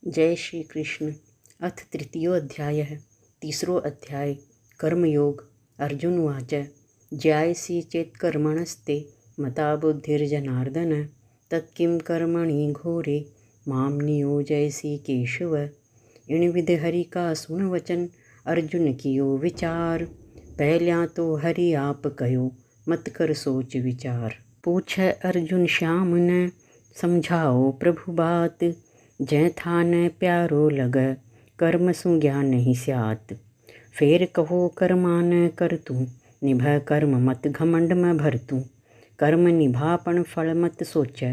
जय श्री कृष्ण। अथ तृतीयोऽध्यायः। तीसरो अध्याय कर्मयोग। अर्जुन उवाच ज्यायसि चेत् कर्मणस्ते मता बुद्धिर्जनार्दन तत्किं कर्मणि घोरे मां नियोजयसि केशव। इण विध हरि का सुन वचन अर्जुन कियो विचार। पहल्या तो हरि आप कहो मत कर सोच विचार। पूछे अर्जुन श्याम ने समझाओ प्रभु बात। जै था न प्यारो लग कर्म सु ज्ञान नहीं स्यात। फेर कहो कर्मा न कर तू निभ कर्म मत घमंड में भर तू। कर्म निभापन फल मत सोच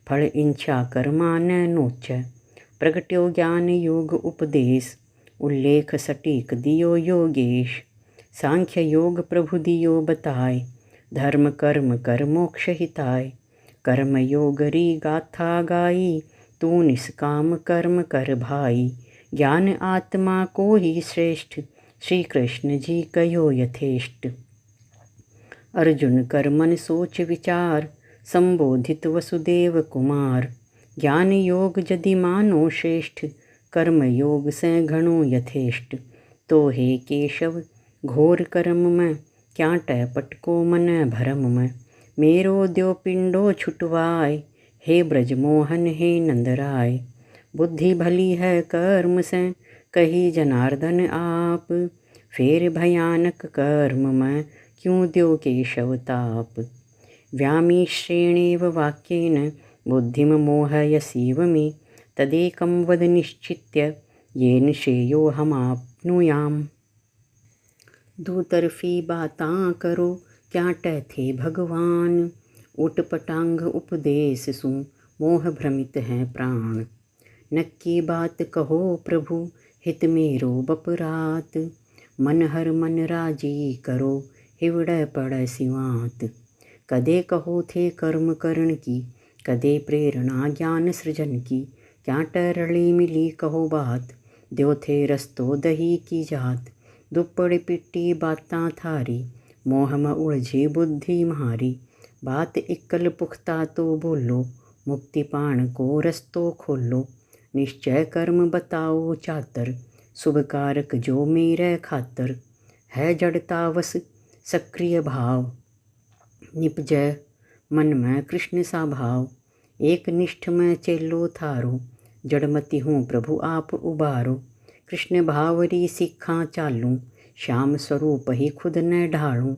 फल इच्छा कर्मा न नोच। प्रगट्यो ज्ञान योग उपदेश उल्लेख सटीक दियो योगेश। सांख्य योग प्रभु दियो बताए धर्म कर्म कर मोक्ष हिताय। कर्म योग री गाथा गाई तू निष्काम कर्म कर भाई। ज्ञान आत्मा को ही श्रेष्ठ श्री कृष्ण जी कयो यथेष्ट। अर्जुन कर मन सोच विचार संबोधित वसुदेव कुमार। ज्ञान योग यदि मानो श्रेष्ठ कर्म योग से घणो यथेष्ट। तो हे केशव घोर कर्म में क्या टै पटको मन भरम में। मेरो द्यो पिंडो छुटवाय हे ब्रजमोहन हे नंदराय। बुद्धि भली है कर्म से कही जनार्दन आप। फेर भयानक कर्म में क्यों द्यो केशव ताप। व्यामिश्रेणेव वाक्येन बुद्धिम मोहयसीव मे। तदेकं वद निश्चित्य येन श्रेयो हमाप्नुयाम। दूतरफी बातां करो क्या थे भगवान। उटपटांग उपदेश सु मोह भ्रमित हैं प्राण। नक्की बात कहो प्रभु हित मेरो बपरात। मन हर मन राजी करो हिवड़ पड़ सिवात। कदे कहो थे कर्म करण की कदे प्रेरणा ज्ञान सृजन की। क्या टरली मिली कहो बात द्यो थे रस्तो दही की जात। दुप्पड़ पिट्टी बातां थारी मोह में उलझी बुद्धि म्हारी। बात इक्कल पुख्ता तो बोलो मुक्ति पाण को रस्तो खोलो। निश्चय कर्म बताओ चातर शुभ कारक जो मेरे खातर। है जड़तावस सक्रिय भाव निपजय मन में कृष्ण सा भाव। एक निष्ठ में चेलो थारो जड़मति हूँ प्रभु आप उबारो। कृष्ण भावरी सिखा चालूं श्याम स्वरूप ही खुद न ढालूं।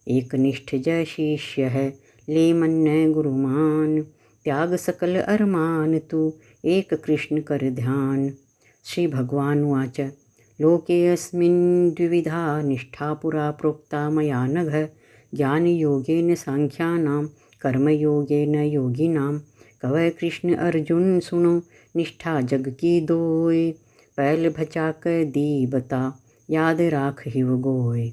एक निष्ठ जय शिष्य है ले मन न गुरुमान। त्याग सकल अरमान तू एक कृष्ण कर ध्यान। श्री भगवान उवाच लोकेऽस्मिन् द्विविधा निष्ठा पुरा प्रोक्ता मया नघ। ज्ञान योगेन सांख्यानां कर्म योगेन योगिनां। कवय कृष्ण अर्जुन सुनो निष्ठा जग की दोय। पहल भचाक दी बता याद राख हिव गोय।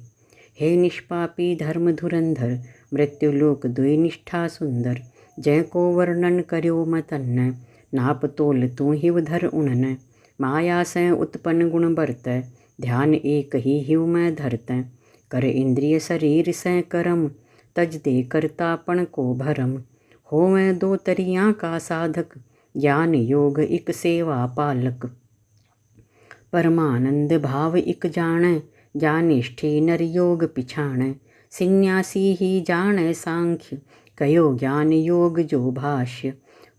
हे निष्पापी धर्म धुरंधर मृत्युलोक दुई निष्ठा सुंदर। जय को वर्णन कर्यो मैं तन्न नाप तोल तू हिव धर उणन। माया से उत्पन्न गुण बरत ध्यान एक ही हिव में धरत। कर इंद्रिय शरीर से करम तज दे करतापन को भरम। होवें दो तरियां का साधक ज्ञान योग इक सेवा पालक। परमानंद भाव इक जाने ज्ञानिष्ठी नर योग पिछाणे। संन्यासी ही जाने सांख्य कयो ज्ञान योग जो भाष्य।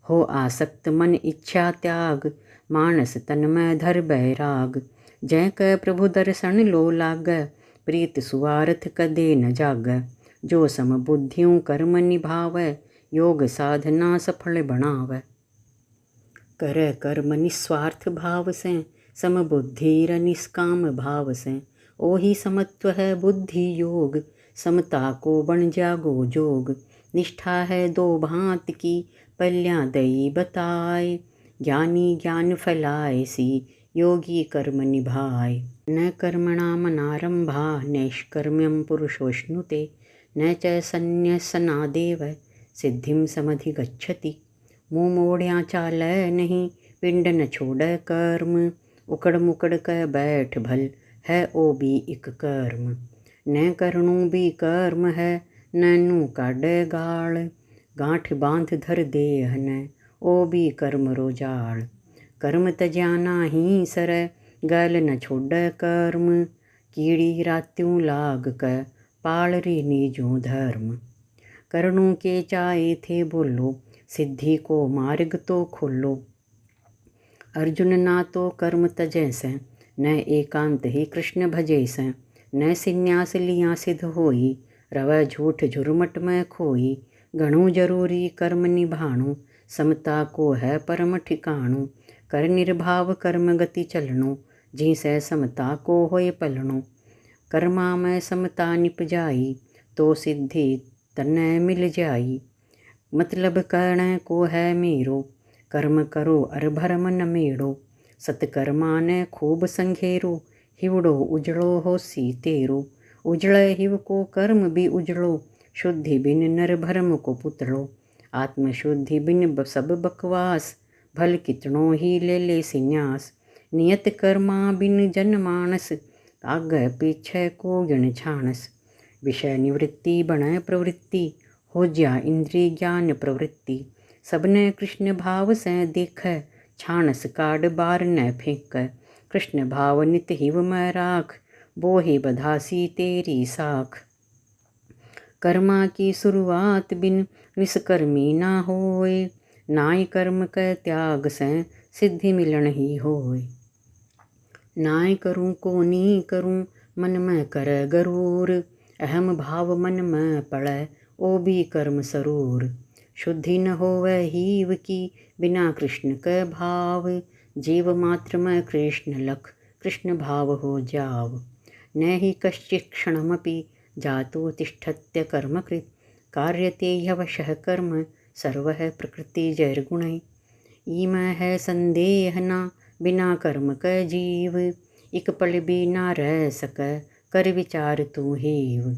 हो आसक्त मन इच्छा त्याग मानस तन में धर बैराग। जय कै प्रभु दर्शन लो लाग प्रीत सुवारथ कदे न जाग। जो सम बुद्धियों कर्म निभावै योग साधना सफल बनावै। कर कर्म निस्वार्थ भाव से सम बुद्धि र निष्काम भाव से। ओही समत्व है बुद्धि योग समता को बन जागो जोग। निष्ठा है दो भांत की पल्या दई बताए। ज्ञानी ज्ञान फैलाए सी योगी कर्म निभाए। न कर्मणा मनारंभा नैष्कर्म्यं पुरुषोष्णुते। न च संन्यसनादेव सिद्धिं समधिगच्छति। मुँह मोड़िया चालै नहीं पिंड न छोड़ै कर्म। उकड़ मुकड़ कै बैठ भल है ओ भी इक कर्म। न करनू भी कर्म है नैनू काढ़ै गाल। गांठ बांध धर देह न ओ भी कर्म रोजाल। कर्म तज्या नाही सर, गल न छोड़ कर्म। कीड़ी रात्यों लाग क, पाल रे नीजो धर्म। करनों के चाहे थे बोलो, सिद्धि को मार्ग तो खोलो। अर्जुन ना तो कर्म तजै सै, न एकांत ही कृष्ण भजै सै। न संन्यास लिया सिद्ध होई, रवै झूठ झुरमट में खोई। घणो जरूरी कर्म निभाणो, समता को है परम ठिकाणो। कर निर्भाव कर्म गति चलणो, जिसै समता को होए पलणो। कर्मा में समता निप जाई, तो सिद्धि तन्नै मिल जाई। मतलब करण को है मेरो, कर्म करो अर भरम न मेड़ो। सतकर्मा ने खूब संघेरो, हिवड़ो उजड़ो होसी तेरो। उजड़े हिव को कर्म भी उजड़ो, शुद्धि बिन नर भरम को पुतलो। आत्मशुद्धि बिन सब बकवास, भल कितनो ही ले संन्यास। नियत कर्मा बिन जन मानस, आगे पीछे को गिण छानस। विषय निवृत्ति बने प्रवृत्ति, हो जा इंद्रिय ज्ञान प्रवृत्ति। सबने कृष्ण भाव से देख, छानस काड बार न फेंक। कृष्ण भाव नित हिव में राख, बोहे बधासी तेरी साख। कर्मा की शुरुआत बिन निष्कर्मी ना होए, नाय कर्म कै त्याग से सिद्धि मिलन ही होए। नाय करूं को नी करूं, मन में करे गरूर। अहम भाव मन में पड़े, ओ भी कर्म सरूर। शुद्धि न होवे हीव की, बिना कृष्ण के भाव। जीव मात्र में कृष्ण लख, कृष्ण भाव हो जाव। न हि कश्चित् क्षणमपि, जातो तिष्ठत्य कर्मकृत्। कार्यते ह्यवशः कर्म, सर्वः प्रकृतिजैर्गुणैः। इमें है संदेह न, बिना कर्म कै जीव। इक पल भी ना रह सकै, कर विचार तू हेव।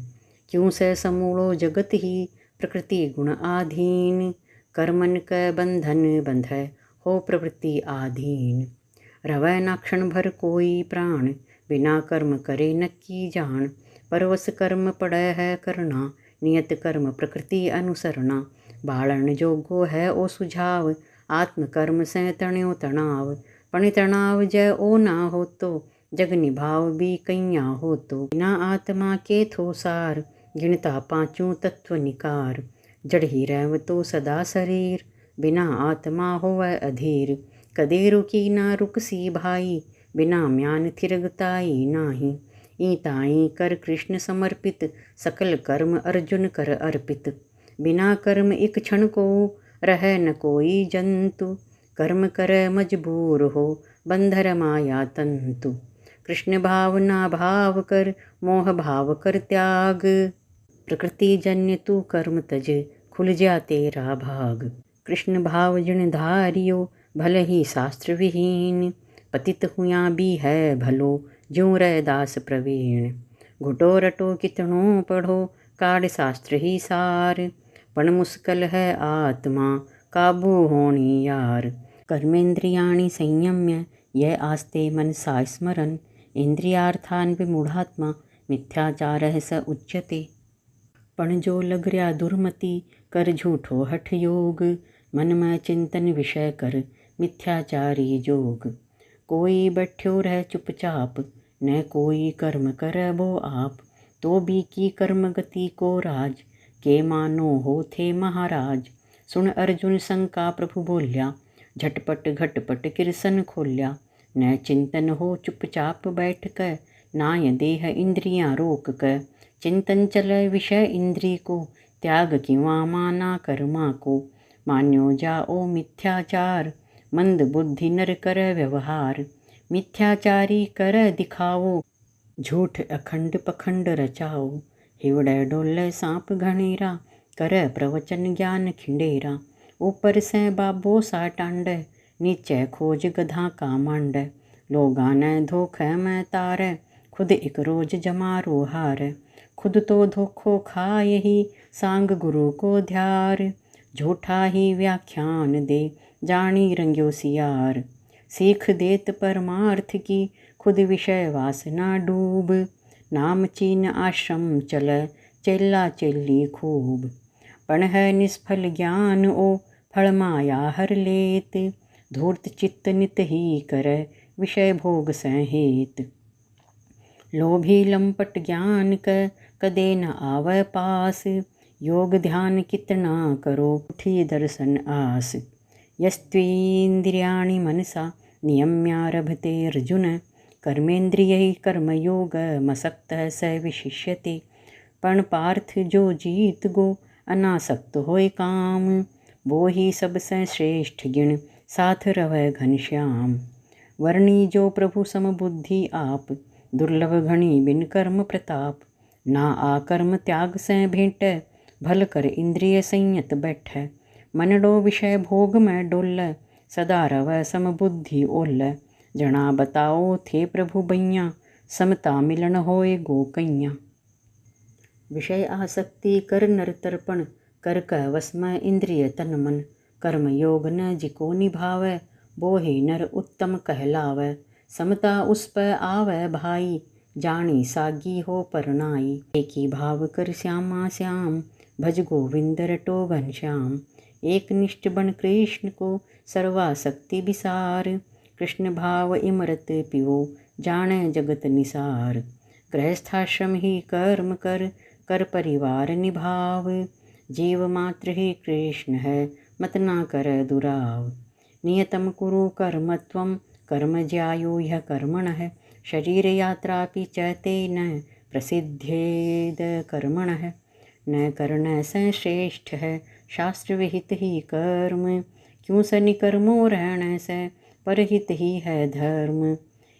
क्यों से समूलो जगत ही, प्रकृति गुण आधीन। कर्मन कै बंधन बंधै, हो प्रवृत्ति आधीन। रवै ना क्षण भर कोई प्राण, बिना कर्म करे नक्की जान। परवश कर्म पड़ै है करना, नियत कर्म प्रकृति अनुसरना। बाळन जोगो है ओ सुझाव, आत्म कर्म से तण्यो तणाव। पण तणाव जय ओ ना हो तो, जग निभाव भी कैया हो तो। बिना आत्मा के थो सार, गिनता पांचों तत्व निकार। जड़ ही रहव तो सदा शरीर, बिना आत्मा होवै अधीर। कदे रुकी ना रुकसी भाई, बिना म्यान थिरगताई नाही। ईताई कर कृष्ण समर्पित, सकल कर्म अर्जुन कर अर्पित। बिना कर्म एक क्षण को, रह न कोई जंतु। कर्म करे मजबूर हो, बंधर माया तंतु। कृष्ण भाव ना भाव कर, मोह भाव कर त्याग। प्रकृति जन्य तू कर्म तज, खुल जा तेरा भाग। कृष्ण भाव जिन धारियो, भले ही शास्त्र विहीन। पतित हुआ भी है भलो, ज्यों रै दास प्रवीण। घुटो रटो कितनो पढ़ो, काढ़ शास्त्र ही सार। पण मुश्किल है आत्मा, काबू होनी यार। कर्मेन्द्रियाणि संयम्य, यह आस्ते मनसा स्मरन्। इंद्रियार्थान् विमूढ़ात्मा, मिथ्याचारः स उच्यते। पण जो लग रया दुर्मति, कर झूठो हठ योग। मन में चिंतन विषय कर, मिथ्याचारी जोग। कोई बैठ्यो रह चुपचाप, न कोई कर्म करे वो आप। तो भी की कर्म गति को राज, के मानो हो थे महाराज। सुन अर्जुन शंका प्रभु बोल्या, झटपट घटपट किरसन खोल्या। न चिंतन हो चुपचाप बैठ क, नाय देह इंद्रियां रोक क। चिंतन चले विषय इंद्री को, त्याग किवा माना कर्मा को। मान्यो जाओ मिथ्याचार, मंद बुद्धि नर कर व्यवहार। मिथ्याचारी कर दिखाओ, झूठ अखंड पखंड रचाओ। हिवड़े डोले सांप घनेरा, कर प्रवचन ज्ञान खिंडेरा। ऊपर से बाबो सा टांड, नीचे खोज गधा का मांड। लोगा ने धोखे में तार, खुद एक रोज जमारो हार। खुद तो धोखो खाए ही, सांग गुरु को ध्यार। झूठा ही व्याख्यान दे, जानी रंग्यो सियार। सीख देत परमार्थ की, खुद विषय वासना डूब। नाम चीन आश्रम चल, चेला चेली खूब। पण है निष्फल ज्ञान ओ, फल माया हर लेत। धूर्त चित्त नित ही करे विषय भोग संहेत। लोभी लंपट ज्ञान कदे न आवे पास, योग ध्यान कितना करो उठी दर्शन आस। यस्त्वेन्द्रियाणि मनसा नियम्यारभते अर्जुन, कर्मेन्द्रियैः कर्मयोगमसक्तः स विशिष्यते। पण पार्थ जो जीत गो अनासक्त होय काम, वो ही सबसे श्रेष्ठ गिण साथ रवै घनश्याम। वर्णी जो प्रभु समबुद्धि आप, दुर्लभ घणी बिन कर्म प्रताप। ना आकर्म त्याग से भेंट, भल कर इंद्रिय संयत बैठै। मनडो विषय भोग में डोल, सदा रवै समबुद्धि ओल। जना बताओ थे प्रभु बैया, समता मिलन होए गो कैया। विषय आसक्ति कर नर तर्पण, कर कह वश में इंद्रिय तन मन। कर्म योग न जिको निभावै, बोहे नर उत्तम कहलावै। समता उस पर आवै भाई, जानी सागी हो परनाई। एक ही भाव कर श्यामा श्याम, भज गोविंद रटो घनश्याम। एक निष्ठ बन कृष्ण को सर्वासक्ति विसार, कृष्ण भाव इमरत पियो जाने जगत निसार। गृहस्थाश्रम ही कर्म कर, कर परिवार निभाव। जीव मात्र ही कृष्ण है, मत ना कर दुराव। नियतम कुरु कर्म त्वं, कर्म ज्यायो ह्य कर्मणः। शरीर यात्रापि च तेन, प्रसिद्धेद कर्मणः। न कर्ण स श्रेष्ठ है, शास्त्र विहित ही कर्म। क्यों स निकर्मो रहण से, परहित ही है धर्म।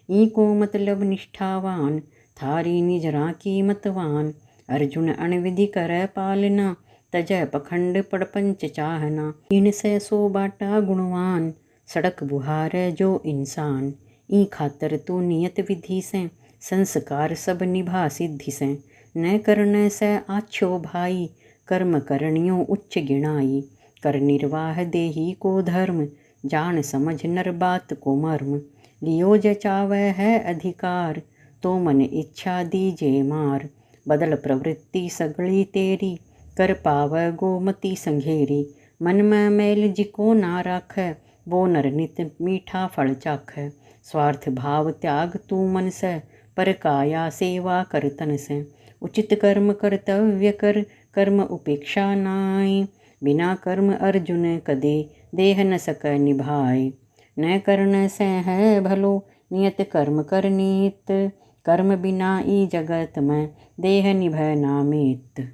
इको मतलब निष्ठावान, थारी निज राखी मतवान। अर्जुन अणविधि कर पालना, तजय पखंड पड़पंच चाहना। इन से सो बाटा गुणवान, सड़क बुहार जो इंसान। ई खातर तू नियत विधि से, संस्कार सब निभा सिद्धि से। न करने से आछो भाई, कर्म करनियो उच्च गिणाई। कर निर्वाह देही को धर्म, जान समझ नर बात को मर्म। लियो जचावै है अधिकार, तो मन इच्छा दीजे मार। बदल प्रवृत्ति सगली तेरी, कर पावै गोमति संघेरी। मन में मैल जिको ना राखै, वो नर नित मीठा फल चाखै। स्वार्थ भाव त्याग तू मन से, पर काया सेवा कर तन से। उचित कर्म कर्तव्य कर, कर्म उपेक्षा नाय। बिना कर्म अर्जुन कदे, देह न सक निभाय। न करन से है भलो, नियत कर्म कर नीत। कर्म बिना ई जगत में, देह निभय नामित।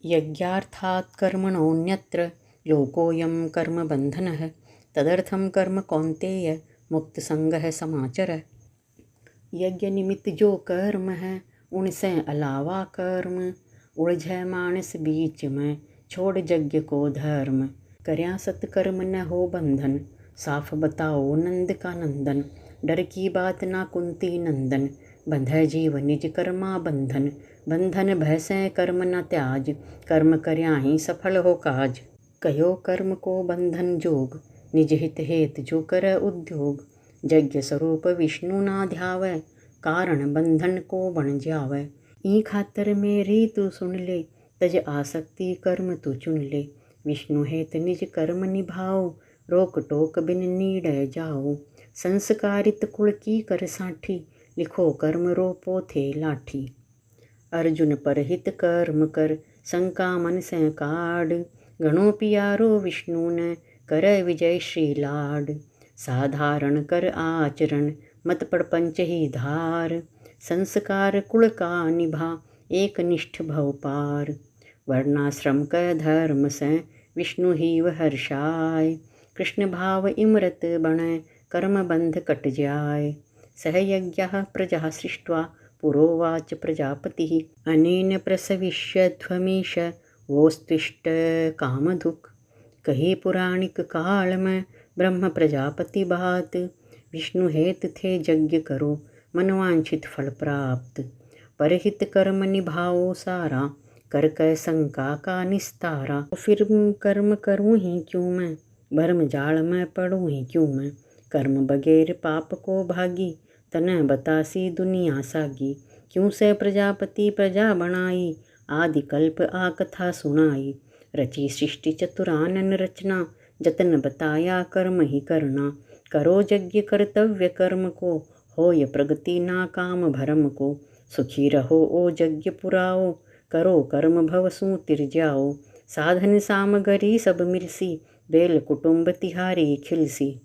यज्ञार्थात् कर्मणोऽन्यत्र, लोकोऽयं कर्म बंधनः। तदर्थं कर्म कौन्तेय, मुक्त संगः समाचर। यज्ञ निमित्त जो कर्म है, उनसे अलावा कर्म। उलझै मानस बीच में, छोड़ यज्ञ को धर्म। कर्या सत्कर्म न हो बंधन, साफ बताओ नंद का नंदन। डर की बात ना कुंती नंदन, बंधै जीव निज कर्मा बंधन। बंधन भय से कर्म न त्याज, कर्म कर्या ही सफल हो काज। कयो कर्म को बंधन जोग, निज हित हेत जो कर उद्योग। यज्ञ स्वरूप विष्णु ना ध्यावै, कारण बंधन को बन जावै। ई खातर मेरी तू सुन ले, तज आसक्ति कर्म तू चुन ले। विष्णु हेत निज कर्म निभाओ, रोक टोक बिन नीड़ै जाओ। संस्कारित कुल की कर साठी, लिखो कर्म रोपो थे लाठी। अर्जुन परहित कर्म कर, शंका मन से काढ़। गणों पियारो विष्णु ने, कर विजय श्री लाड। साधारण कर आचरण, मत प्रपंच ही धार। संस्कार कुल का निभा, एक निष्ठ भव पार। वर्णाश्रम क धर्म से, विष्णु ही हर्षाय। कृष्ण भाव इमरत बनै, कर्म बंध कट जाय। सह यज्ञः प्रजा सृष्ट्वा, पुरोवाच प्रजापतिः। अनेन प्रसविष्यध्वमीश, वोस्त्विष्ट कामधुक्। कही पुराणिक काल में, ब्रह्म प्रजापति बात। विष्णु हेत थे यज्ञ करो, मनवांछित फल प्राप्त। परहित कर्म निभाओ सारा, कर कै शंका का निस्तारा। तो फिर कर्म करूँ ही क्यों मैं, भर्म जाल में पड़ूँ ही क्यों मैं। कर्म बगैर पाप को भागी, तन बतासी दुनिया सागी। क्यों से प्रजापति प्रजा बनाई, आदि कल्प आ कथा सुनाई। रची सृष्टि चतुरानन रचना, जतन बताया कर्म ही करना। करो यज्ञ कर्तव्य कर्म को, होय प्रगति ना काम भरम को। सुखी रहो ओ यज्ञ पुराओ, करो कर्म भव सु तिर जाओ। साधन सामगरी सब मिलसी, बेल कुटुंब तिहारी खिलसी।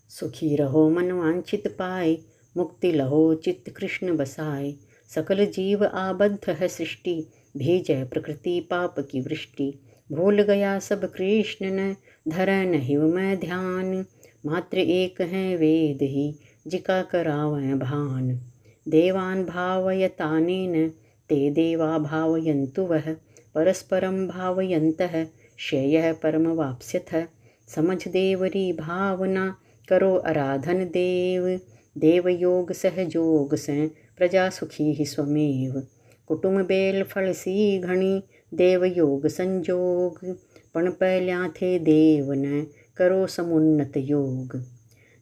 सुखी रहो मन वांछित पाए, मुक्ति लहो चित्त कृष्ण बसाए। सकल जीव आबद्ध है सृष्टि, भेजै प्रकृति पाप की वृष्टि। भूल गया सब कृष्ण न, धरै न हिव मैं ध्यान। मात्र एक है वेद ही, जिका करावै भान। देवान भावयतानेन, ते देवा भावयन्तु वः। परस्परं भावयन्तः, श्रेयः परमवाप्स्यथ। समझ देवरी भावना, करो आराधन देव। देव योग सहयोग से, प्रजा सुखी ही स्वमेव। कुटुंब बेल फल सी घणी, देव योग संजोग। पण पहल्या थे देव न, करो समुन्नत योग।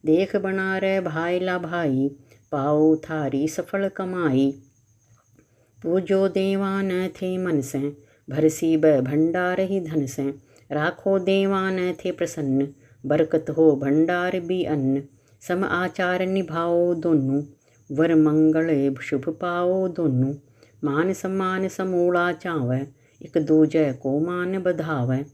देख बना रे भाईला भाई, पाओ थारी सफल कमाई। पूजो देवान थे मन से, भरसी ब भंडार ही धन से। राखो देवान थे प्रसन्न, बरकत हो भंडार भी अन्न। सम आचार निभाओ दोनों, वर मंगल शुभ पाओ दोनों। मान सम्मान समूला चावै, एक दूजे को मान बधावै।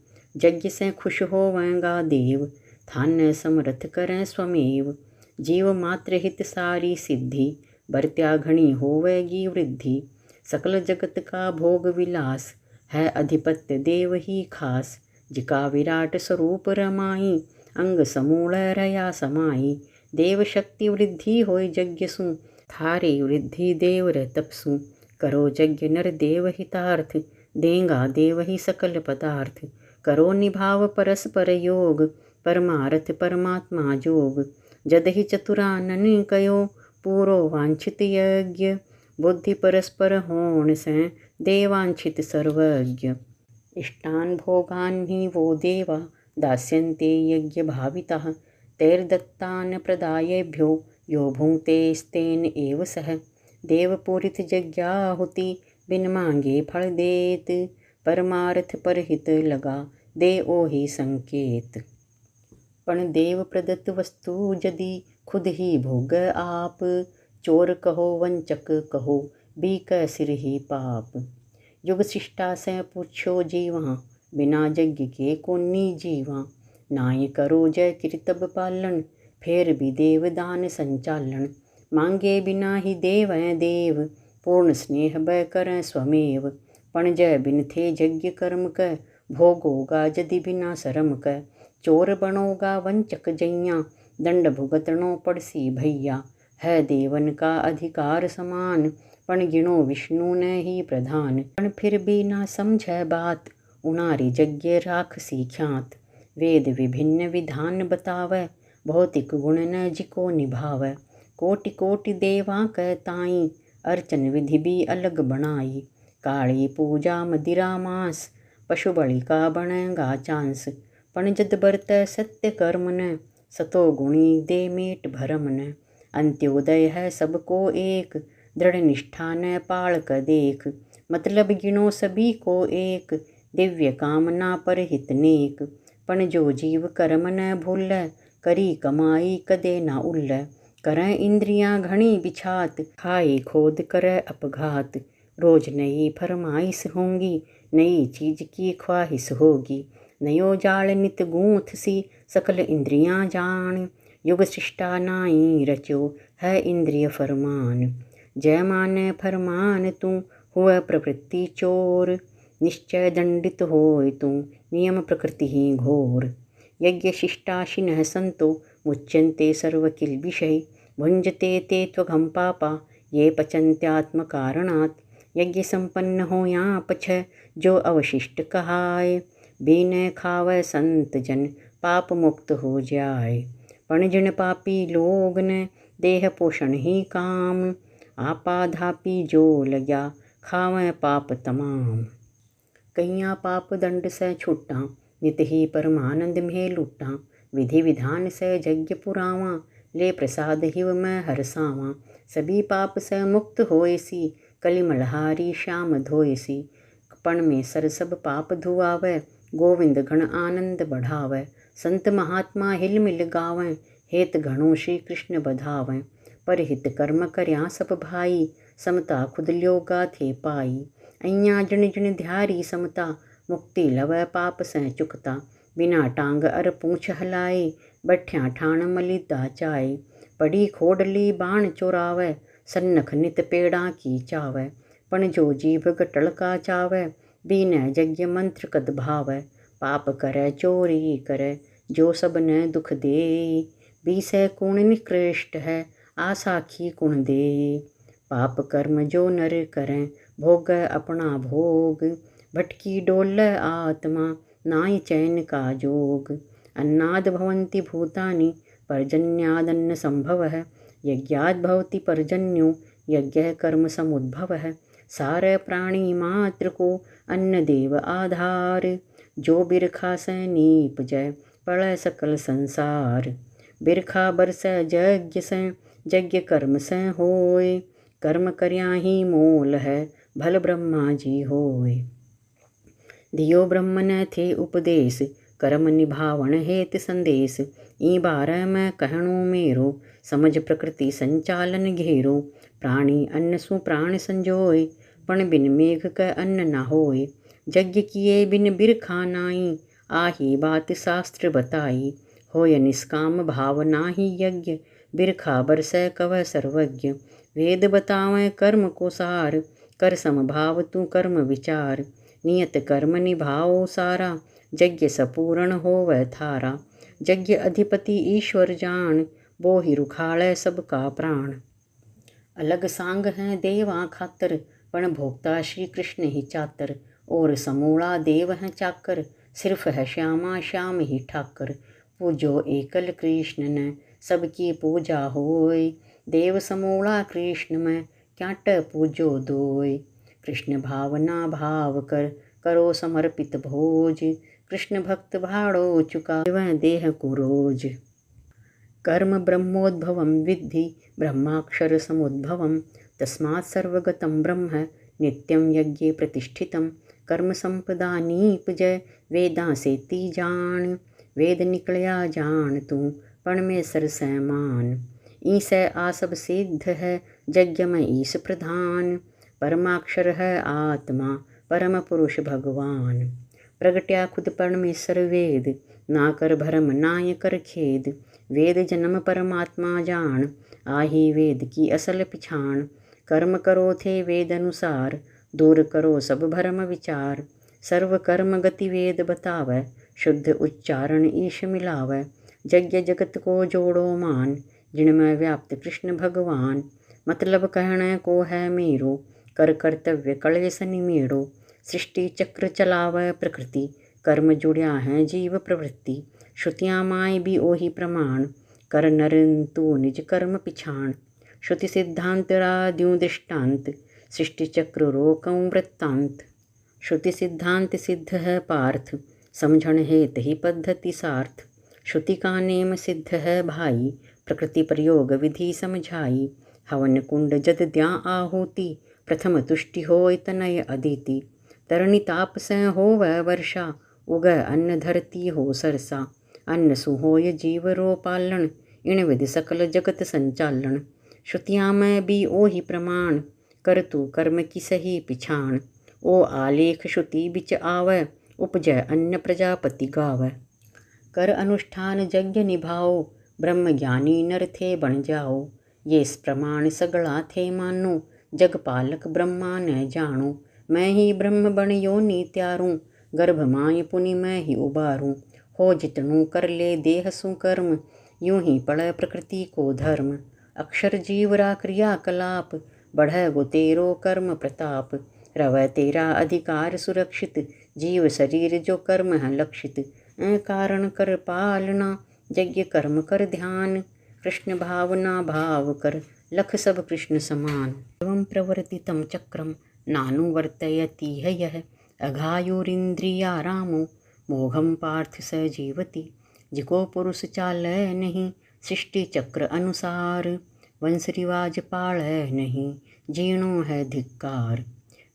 यज्ञ से खुश होवेंगा देव, थान समर्थ करें स्वमेव। जीव मात्र हित सारी सिद्धि, बरत्या घनी होवेगी वृद्धि। सकल जगत का भोग विलास, है अधिपत्य देव ही खास। जिका विराट स्वरूप रमाई, अंग समूल रया समाई। देव शक्ति वृद्धि होय यज्ञ सु, थारी वृद्धि देव रे तपसु। करो यज्ञ नर देव हितार्थ, देंगा देव ही सकल पदार्थ। करो निभाव परस्पर योग, परमार्थ परमात्मा जोग। जद ही चतुरानन कयो, पूरो वांछित यज्ञ। बुद्धि परस्पर होण से, देवांछित सर्वज्ञ। इष्टान भोगान ही वो देवा, दास्यन्ते यज्ञ भाविताः। तैर्दत्तान प्रदायेभ्यो, यो भुङ्क्तेस्तेन एव सः। देवपूरित यज्ञाहुति, बिन मांगे फल देत। परमार्थ परहित लगा, दे ओहि संकेत। पण देव प्रदत्त वस्तु यदि, खुद ही भोग आप। चोर कहो वंचक कहो, बीक सिर ही पाप। युग शिष्टा से पूछो जीवा, बिना यज्ञ के कोनी जीवा। नाई करो जय किरतब पालन, फेर भी देव दान संचालन। मांगे बिना ही देवै देव, पूर्ण स्नेह बै करें स्वमेव। पण जय बिन थे यज्ञ कर्म क, भोगोगा यदि बिना शरम क। चोर बनोगा वंचक जैया, दंड भुगतनो पड़सी भैया। है देवन का अधिकार समान, पण गिनो विष्णु ने ही प्रधान। पण फिर भी ना समझै बात, उनारी यज्ञ राखसी ख्यात। वेद विभिन्न विधान बतावै, भौतिक गुण न जिको निभावै। कोटि कोटि देवा कै ताई, अर्चन विधि भी अलग बनाई। काली पूजा मदिरा मांस, पशु बलि का बनेगा चांस। पण जद बरतै सत्य कर्म न, सतो गुणी दे मेट भरम न। अंत्योदय है सबको एक, दृढ़ निष्ठा न पाल क देख। मतलब गिनो सभी को एक, दिव्य कामना पर हित नेक। पण जो जीव कर्म न भूलै, करी कमाई कदे न उल्लै। करें इंद्रियां घणी बिछात, खाई खोद करे अपघात। रोज नई फरमाइश होंगी, नई चीज की ख्वाहिश होगी। नयो जाल नित गूंथ सी, सकल इंद्रियां जान। युग शिष्टा नाई रचो, है इंद्रिय फरमान। जय माने फरमान तू, हुआ प्रवृत्ति चोर। निश्चय दंडित होय तू, नियम प्रकृति ही घोर। यज्ञ शिष्टाशिनः संतो, मुच्यन्ते सर्वकिल्बिषैः। भुञ्जते ते त्वघं पापा, ये पचन्त्यात्मकारणात्। यज्ञ संपन्न हो या पछ, जो अवशिष्ट कहाय। बिन खावै संत जन, पाप मुक्त हो जाय। पण जिन पापी लोग न, देह पोषण ही काम। आपाधापी जो लग्या, खावै पाप तमाम। कहिया पाप दंड से छुटा, नित ही परमानंद में लुटा। विधि विधान से यज्ञ पुरावा, ले प्रसाद हिव मैं हरसावा। सभी पाप से मुक्त होयसी, कलि मलहारी श्याम धोयसी। पण में सर सब पाप धुआवै, गोविंद गण आनंद बढ़ावै। संत महात्मा हिल मिल गावैं, हेत घणो श्री कृष्ण बधावैं। पर हित कर्म करया सब भाई, समता खुद लियो गाथे पाई। अइयां जिण जिण ध्यारी समता, मुक्ति लवै पाप सह चुकता। बिना टांग अर पूछ हलाए, बैठ्या ठाण मलिदा चाए। पड़ी खोडली बाण चोरावै, सन्नख नित पेड़ां की चावै। पण जो जीभ गटल का चावै, बीनै यज्ञ मंत्र कद भावै। पाप करै चोरी करै, जो सब न दुख दे। बीसै कुण निकृष्ट है, आसाखी कुण दे। पाप कर्म जो नर करै, भोगै अपना भोग। भटकी डोलै आत्मा, नाई चैन का जोग। अन्नाद भवन्ति भूतानि, पर्जन्यादन्न संभवः। यज्ञाद् भवति पर्जन्यो, यज्ञः कर्म समुद्भवः। सार प्राणी मात्र को, अन्न देव आधार। जो बिरखा सै नीपजै, पड़ै सकल संसार। बिरखा बरसै यज्ञ सै, यज्ञ कर्म सै होय। कर्म करया ही मोल है, भल ब्रह्मा जी होय। दियो ब्रह्म न थे उपदेश, कर्म निभावण हेत संदेश। ई बारह मैं कहणो मेरो, समझ प्रकृति संचालन घेरो। प्राणी अन्न सु प्राण संजोय, पण बिन मेघ क अन्न न होय। यज्ञ किए बिन बिरखा नाई, आही बात शास्त्र बताई। होय निष्काम भाव नाही यज्ञ, बिरखा बरसै कवै सर्वज्ञ। वेद बतावै कर्म को सार, कर समभाव तू कर्म विचार। नियत कर्म निभाओ सारा, यज्ञ सपूर्ण होवै थारा। यज्ञ अधिपति ईश्वर जान, बोहि रुखाड़ै सबका प्राण। अलग सांग हैं देवा खातर, पण भोक्ता श्री कृष्ण ही चातर। और समूला देव हैं चाकर, सिर्फ है श्यामा श्याम ही ठाकर। पूजो एकल कृष्ण न, सबकी पूजा होय। देव समूला कृष्ण में, क्याट पूजो दोय। कृष्ण भावना भाव कर, करो समर्पित भोज। कृष्ण भक्त भाड़ो चुका, वह देह को रोज। कर्म ब्रह्मोद्भवं विद्धि, ब्रह्माक्षर समुद्भवं। तस्मात् सर्वगतं ब्रह्म, नित्यं यज्ञे प्रतिष्ठितं। कर्म संपदा नीपजै, वेदां सेती जान। वेद निकलया जान तू, पण में सरसै मान। ईसै आसब सिद्ध है, यज्ञ में ईश प्रधान। परमाक्षर है आत्मा, परम पुरुष भगवान। प्रगट्या खुद परमेश्वर वेद, ना कर भरम नाय कर खेद। वेद जन्म परमात्मा जान, आही वेद की असल पिछाण। कर्म करो थे वेद अनुसार, दूर करो सब भरम विचार। सर्व कर्म गति वेद बतावै, शुद्ध उच्चारण ईश मिलावै। यज्ञ जगत को जोड़ो मान, जिनमें व्याप्त कृष्ण भगवान। मतलब कहने को है मेरो, कर कर्तव्य कलेस निमेड़ो। सृष्टि चक्र चलावै प्रकृति, कर्म जुड़्या है जीव प्रवृत्ति। श्रुतियाँ माय भी ओही प्रमाण, कर नर तू निज कर्म पिछाण। श्रुति सिद्धांत राद्यूं दृष्टांत, सृष्टि चक्र रोकऊं वृत्तांत। श्रुति सिद्धांत सिद्ध है पार्थ, समझण हेत ही पद्धति सार्थ। श्रुति का नेम सिद्ध है भाई, प्रकृति प्रयोग विधि समझाई। हवन कुंड जद द्या आहुति, प्रथम तुष्टि होय तनय अदिति। तरणी ताप सह होवै वर्षा, उगै अन्न धरती हो सरसा। अन्न सु होय जीव रो पालन, इण विधि सकल जगत संचालन। श्रुतियाँ में भी ओही प्रमाण, कर तू कर्म की सही पिछाण। ओ आलेख श्रुति बिच आवै, उपजै अन्न प्रजापति गावै। कर अनुष्ठान यज्ञ निभाओ, ब्रह्म ज्ञानी नर थे बन जाओ। ये प्रमाण सगला थे मानो, जग पालक ब्रह्मा न जानो। मैं ही ब्रह्म बन योनि त्यारूं, गर्भ माय पुनि मैं ही उबारूं। हो जितनु कर ले देह सु कर्म, यूं ही पड़ै प्रकृति को धर्म। अक्षर जीवरा क्रिया कलाप, बढ़ै गो तेरो कर्म प्रताप। रवै तेरा अधिकार सुरक्षित, जीव शरीर जो कर्म है लक्षित। कारण कर पालना, यज्ञ कर्म कर ध्यान। कृष्ण भावना भाव कर, लख सब कृष्ण समान। एवं प्रवर्तितं चक्रम, नानुवर्तयति यः। अघायुरिन्द्रियारामो, मोघम पार्थ स जीवति। जिको पुरुष चालै नहीं, सृष्टि चक्र अनुसार। वंश रिवाज पालै नहीं, जीणो है धिक्कार।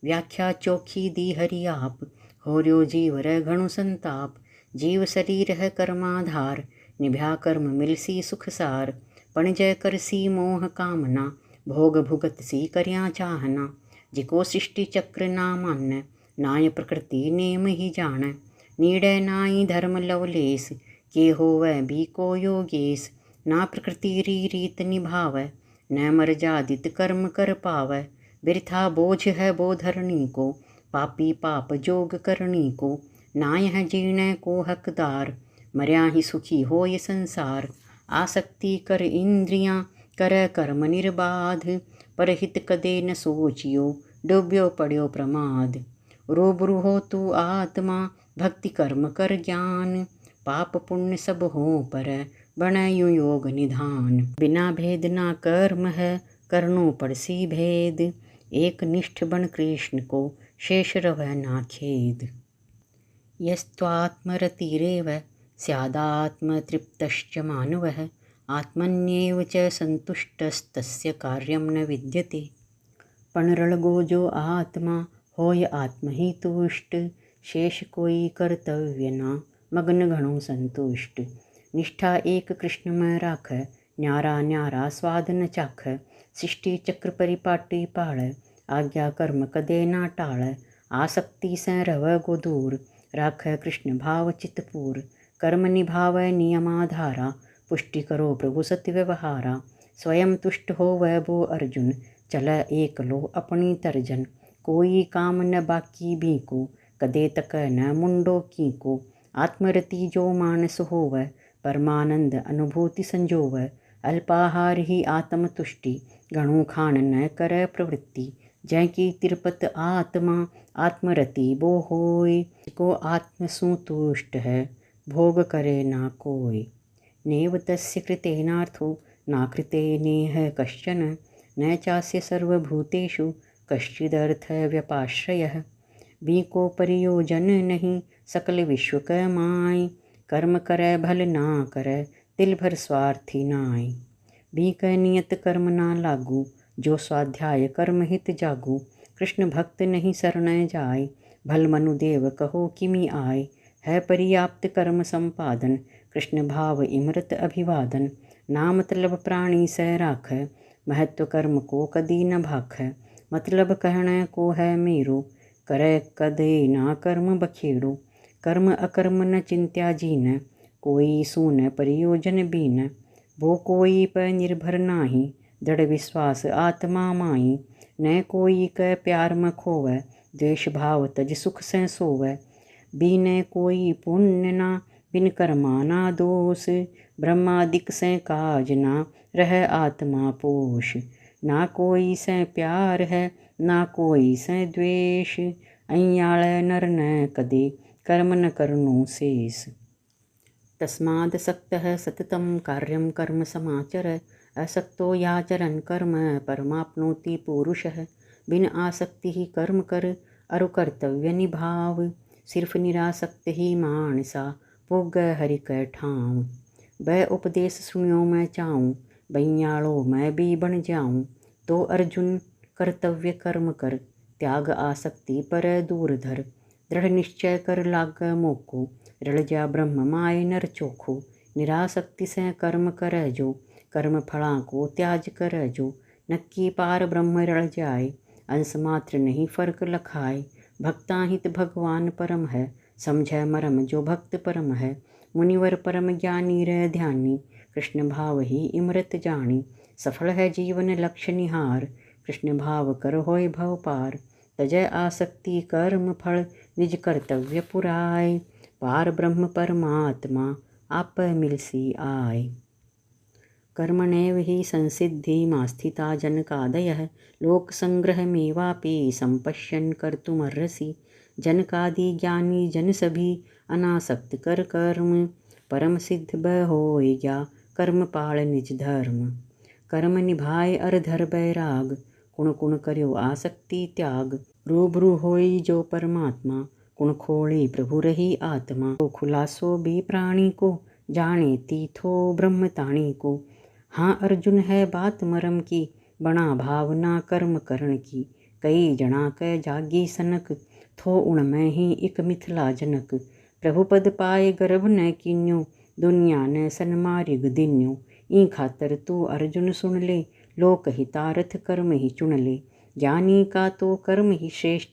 व्याख्या चोखी दी हरि आप, होर्यो जीव रै घणो संताप। जीव शरीर है कर्माधार, निभा कर्म मिलसी सुख सार। पण जय करसी मोह कामना, भोग भुगत सी करया चाहना। जिको सृष्टि चक्र ना मान, नाय प्रकृति नेम ही जान। नीड़े नाई धर्म लवलेस, के होवै भी को योगेश। ना प्रकृति री रीत निभावै, न मर जादित कर्म कर पावै। बिरथा बोझ है बो धरणी को, पापी पाप जोग करनी को। नाय है जीने को हकदार, मर्या ही सुखी हो ये संसार। आसक्ति कर इंद्रियां, कर कर्म निर्बाध। परहित कदे न सोचियो, डूब्यो पड़्यो प्रमाद। रूबरू हो तू आत्मा, भक्ति कर्म कर ज्ञान। पाप पुण्य सब हो पर, बनयु योग निधान। बिना भेद ना कर्म है, करनो पड़सी भेद। एक निष्ठ बन कृष्ण को, शेष रवै ना खेद। यस्त्वात्मरतिरेव स्यादात्मतृप्तश्च मानवः, आत्मन्येव च संतुष्टस्तस्य कार्यं न विद्यते। पण रड़गो जो आत्मा, होय आत्म ही तुष्ट। शेष कोई कर्तव्य ना, मग्न घणो संतुष्ट। निष्ठा एक कृष्ण में राख, न्यारा न्यारा स्वाद न चाख। सृष्टि चक्र परिपाटी पाळ, आज्ञा कर्म कदे ना टाळ। आसक्ति से रव गो दूर, राख कृष्ण भाव चितपूर। कर्म निभावै नियमाधारा, पुष्टि करो प्रभु सत्य व्यवहारा। स्वयं तुष्ट हो वह बो अर्जुन, चल एक लो अपनी तर्जन। कोई काम न बाकी भी को, कदे तक न मुंडो की को। आत्मरति जो मानस होवै, परमानंद अनुभूति संजोवै। अल्पाहार ही आत्म तुष्टि, घणो खान न कर प्रवृत्ति। जय की तिरपत आत्मा, आत्मरति बो होय। को आत्म सुतुष्ट है, भोग करे ना कोय। नेव तस्य कृतेनार्थो, ना कृते नेह कश्चन। न चास्य सर्वभूतेषु, कश्चिदर्थ व्यपाश्रयः। बीको परियोजन नहीं, सकल विश्व कमाय। कर्म करे भल ना करे, तिल भर स्वार्थी नाय। बीक नियत कर्म ना लागू, जो स्वाध्याय कर्म हित जागू। कृष्ण भक्त नहीं शरण जाय, भल मनुदेव कहो किमि आय। है पर्याप्त कर्म संपादन, कृष्ण भाव इमृत अभिवादन। ना मतलब प्राणी सह राख, महत्व कर्म को कदी न भाख। मतलब कहने को है मेरो, करे कदे ना कर्म बखेड़ो। कर्म अकर्म न चिंत्या जीन, कोई सून परियोजन बीन। वो कोई पर निर्भर नाही, दृढ़ विश्वास आत्मा माई। न कोई क प्यार म खोवै, द्वेष भाव तज सुख से सोवै। बीने कोई पुण्य ना, बिन कर्मा ना दोष। ब्रह्मादिक से काज ना, रह आत्मा पोष। ना कोई से प्यार है, ना कोई से द्वेष। अय्याळ नर न कदे, कर्म न करनो शेष। तस्माद् सक्तः सततं कार्यं कर्म समाचर। असक्तो याचरन् कर्म, परमाप्नोति पुरुषः। बिन आसक्ति ही कर्म कर, अरु कर्तव्य निभाव। सिर्फ निरासक्त ही मानसा, भोग हरि कै ठाव। वह उपदेश सुनियो मैं चाऊँ, बैयाळो मैं भी बन जाऊँ। तो अर्जुन कर्तव्य कर्म कर, त्याग आसक्ति पर दूर धर। दृढ़ निश्चय कर लाग मोको, रल जा ब्रह्म माय नर चोखो। निरासक्ति से कर्म कर जो, कर्म फला को त्याज कर जो। नक्की पार ब्रह्म रल जाय, अंश मात्र नहीं फर्क लखाय। भक्ता हित भगवान परम है, समझै मरम जो भक्त परम है। मुनिवर परम ज्ञानी रह ध्यानी, कृष्ण भाव ही इमृत जानी। सफल है जीवन लक्ष्य निहार, कृष्ण भाव कर होय भव पार। तजय आसक्ति कर्म फल, निज कर्तव्य पुराय। पार ब्रह्म परमात्मा, आप मिलसी आय। कर्मणैव हि संसिद्धिमास्थिता जनकादयः। लोकसंग्रहमेवापि संपश्यन् कर्तुमर्हसि। जनकादि ज्ञानी जन सभी, अनासक्त कर कर्म। परम सिद्ध ब होय जा, कर्म पाल निज धर्म। कर्म निभाय अर धर बैराग, कुण कुण कर्यो आसक्ति त्याग। रूबरू होई जो परमात्मा, कुण खोली प्रभु रही आत्मा। तो खुलासो भी प्राणी को, जाने तीथो ब्रह्म ताणी को। हाँ अर्जुन है बात मरम की, बना भावना कर्म करण की। कई जना कै जागी सनक, थो उण में ही इक मिथिला जनक। प्रभु पद पाए गर्भ न कीन्यो, दुनिया न सन्मार्ग दिन्यो। ई खातर तू अर्जुन सुन ले, लोक हितारथ कर्म ही चुन ले। ज्ञानी का तो कर्म ही श्रेष्ठ,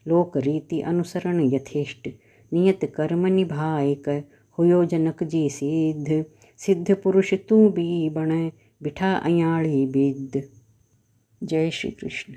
लोक रीति अनुसरण यथेष्ट। नियत कर्म निभाए कर, हुयो जनक जी सिद्ध। सिद्ध पुरुष तू भी बण, बिठा अयाड़ी बिद्ध। जय श्री कृष्ण।